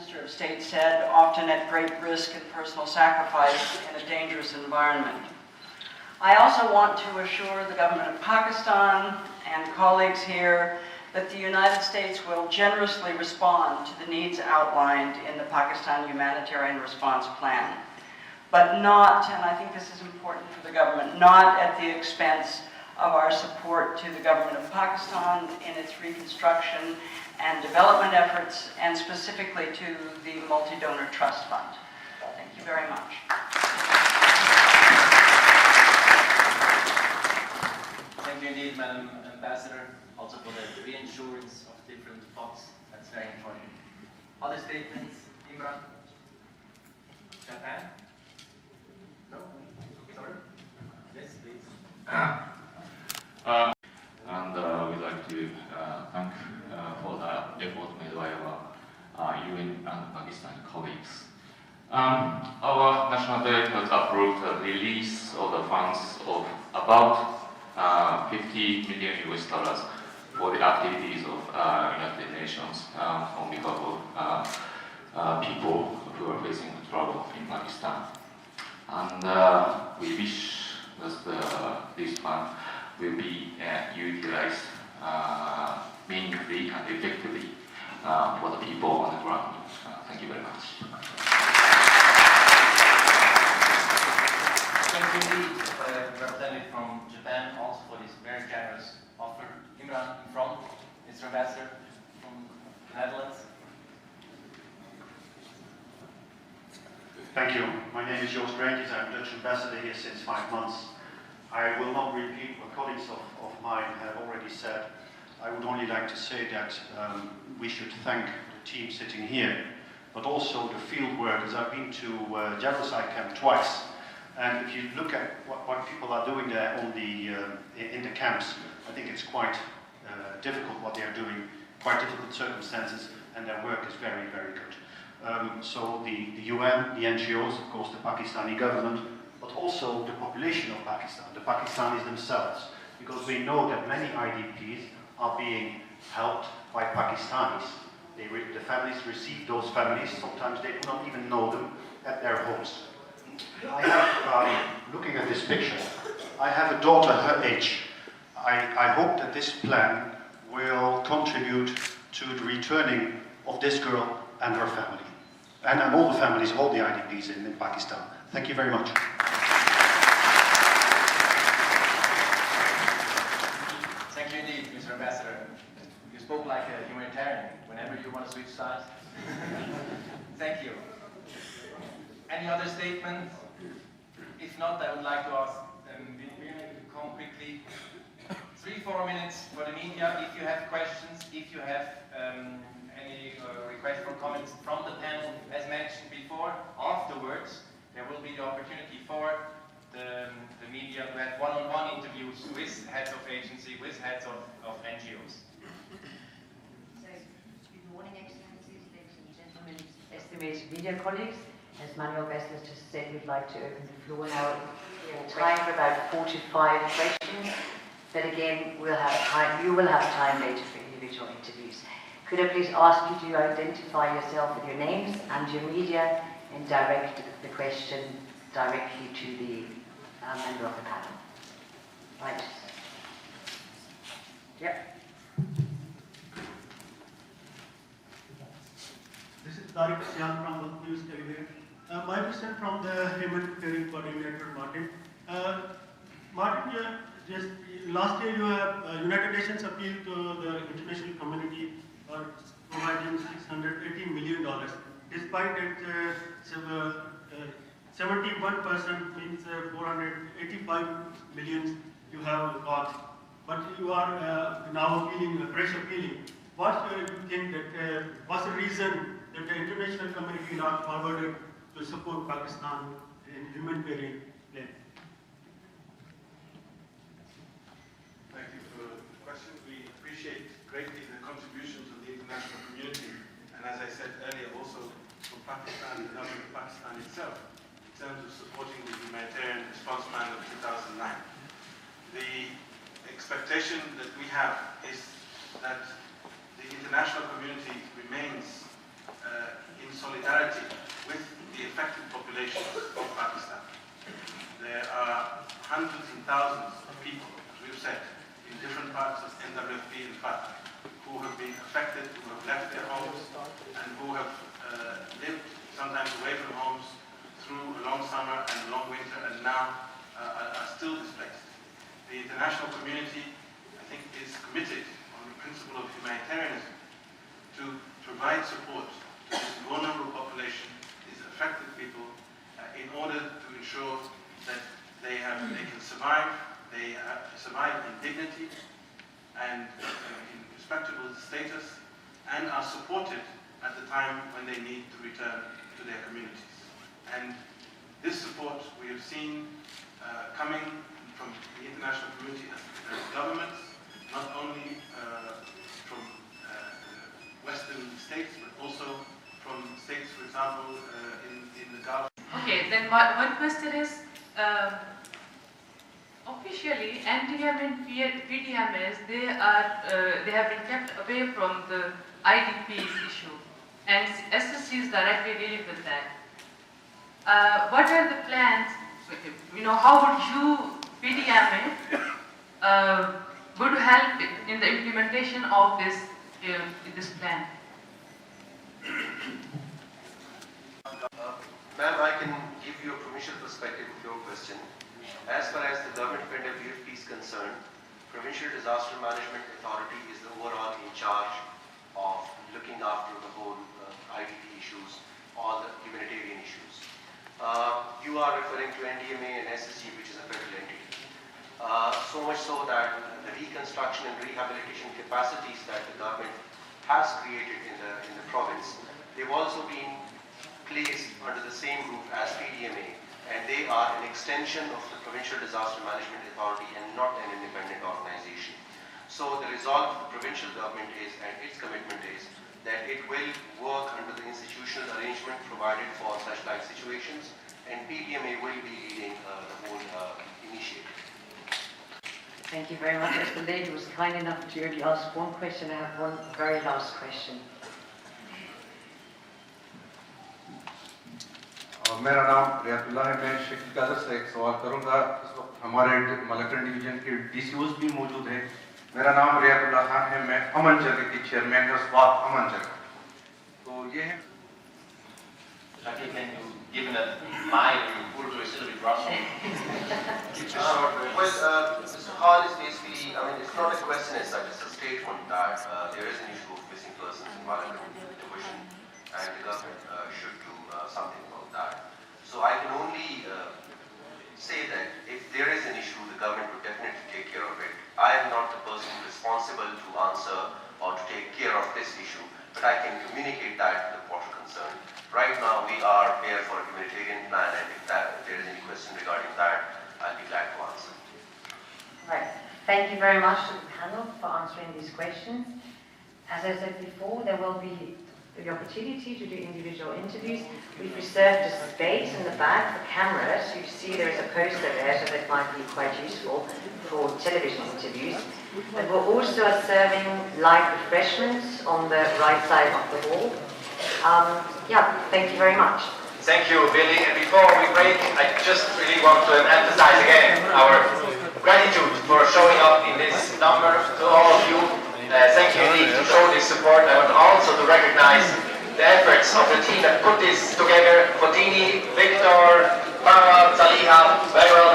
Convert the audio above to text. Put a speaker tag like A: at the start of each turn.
A: Minister of State said, often at great risk and personal sacrifice in a dangerous environment. I also want to assure the government of Pakistan and colleagues here that the United States will generously respond to the needs outlined in the Pakistan Humanitarian Response Plan, but not, and I think this is important for the government, not at the expense of our support to the government of Pakistan in its reconstruction and development efforts, and specifically to the Multi-Donor Trust Fund. Thank you very much.
B: Thank you indeed, Madam Ambassador, also for the reinsurance of different funds. That's very important. Other statements, Imran? Japan? No? Sorry? Yes, please.
C: We'd like to thank for the effort made by our UN and Pakistani colleagues. Our national directors approved the release of the funds of about 50 million US dollars for the activities of United Nations on behalf of people who are facing trouble in Pakistan. And we wish that this fund will be utilized meaningfully and effectively for the people on the ground. Thank you very much.
B: Thank you indeed, representative from Japan, also for this very generous offer. Imran in front, Mr. Ambassador from the Netherlands.
D: Thank you. My name is Joost Reintjes. I'm Dutch ambassador here since 5 months. I will not repeat what colleagues of mine have already said. I would only like to say that we should thank the team sitting here, but also the field workers. I've been to Jerusalem camp twice, and if you look at what people are doing there on in the camps, I think it's quite difficult what they are doing, quite difficult circumstances, and their work is very, very good. So the UN, the NGOs, of course the Pakistani government, but also the population of Pakistan, the Pakistanis themselves, because we know that many IDPs are being helped by Pakistanis. The families receive those families, sometimes they do not even know them, at their homes. I have, looking at this picture, I have a daughter her age. I hope that this plan will contribute to the returning of this girl and her family, and all the families, all the IDPs in Pakistan. Thank you very much.
B: Thank you indeed, Mr. Ambassador. You spoke like a humanitarian whenever you want to switch sides. Thank you. Any other statements? If not, I would like to ask Birna to come quickly. 3-4 minutes for the media. If you have questions, if you have any requests for comments from the panel, as mentioned before, afterwards there will be the opportunity for the media to have one-on-one interviews with heads of agency, with heads of NGOs.
E: So, good morning, Excellencies, ladies and gentlemen, estimated media colleagues. As Manuel Bessler just said, we'd like to open the floor now. We have time for about 4 to 5 questions, but again, we'll have time. You will have time later for individual interviews. Could I please ask you to identify yourself with your names and your media and direct the question directly to the member of the panel. Right. Yep.
F: This is Tariq Sian from World News Television. My question from the Humanitarian Coordinator, Martin. Martin, just last year you have United Nations appealed to the international community for providing $680 million. Despite it, 71% means 485 million you have got, but you are now appealing, fresh appealing. What do you think that what's the reason that the international community not forwarded to support Pakistan in humanitarian plan?
G: Thank you for the question. We appreciate greatly the contributions of the international community, and as I said earlier, also from Pakistan, the government of Pakistan itself, in terms of supporting the Humanitarian Response Plan of 2009. The expectation that we have is that the international community remains in homes and who have lived sometimes away from homes through a long summer and a long winter and now are still displaced. The international community, I think, is committed on the principle of humanitarianism to provide support to this vulnerable population, these affected people, in order to ensure that they can survive, survive in dignity and in respectable status, and are supported at the time when they need to return to their communities. And this support we have seen coming from the international community as governments, not only from Western states, but also from states, for example, in the Gulf.
H: Okay, then one question is, officially, NDM and PDMAs, they have been kept away from the IDPs issue, and SSC is directly dealing with that. What are the plans? How would you, PDMA, would help in the implementation of this plan?
I: Ma'am, I can give you a provincial perspective of your question. As far as the government of NWFP is concerned, Provincial Disaster Management Authority is the overall in charge of looking after the whole IDP issues, all the humanitarian issues. You are referring to NDMA and SSG, which is a federal entity. So much so that the reconstruction and rehabilitation capacities that the government has created in the province, they've also been placed under the same roof as PDMA, and they are an extension of the Provincial Disaster Management Authority and not an independent organization. So the resolve of the provincial government is, and its commitment is, that it will work under the institutional arrangement provided for such like situations, and PDMA will be leading the whole initiative.
E: Thank you very much. As the lady was kind enough to only ask one question, I have one very last question.
J: मेरा नाम रियातुल्लाह है। मैं शकील कादर से एक सवाल करूंगा। इस वक्त हमारे मलकरंड डिवीजन के DCOs भी मौजूद हैं। मेरा नाम रियातुल्लाह खान है। मैं अमन जगह के चेयरमैन है स्वात अमन जगह। तो ये है
B: Shakeel, can you give me that line or Urdu is a little bit rusty?
I: Mr. Khar is basically, it's not a question as such, it's a statement that there is an issue of missing persons in Malakand division, and the government should do something about that. So I can only say that if there is an issue, the government would definitely take care of it. I am not the person responsible to answer or to take care of this issue, but I can communicate that to the portal concerned. Right now, we are here for a humanitarian plan, and if there is any question regarding that, I'll be glad to answer.
E: Right. Thank you very much to the panel for answering these questions. As I said before, there will be the opportunity to do individual interviews. We've reserved a space in the back for cameras. You see there is a poster there, so that might be quite useful for television interviews. And we're also serving light refreshments on the right side of the hall. Thank you very much.
B: Thank you, Billy. And before we break, I just really want to emphasize again our gratitude for showing up in this number to all of you. Thank you indeed to show this support. I want also to recognize the efforts of the team that put this together. Fotini, Victor, Farah, Saliha, very well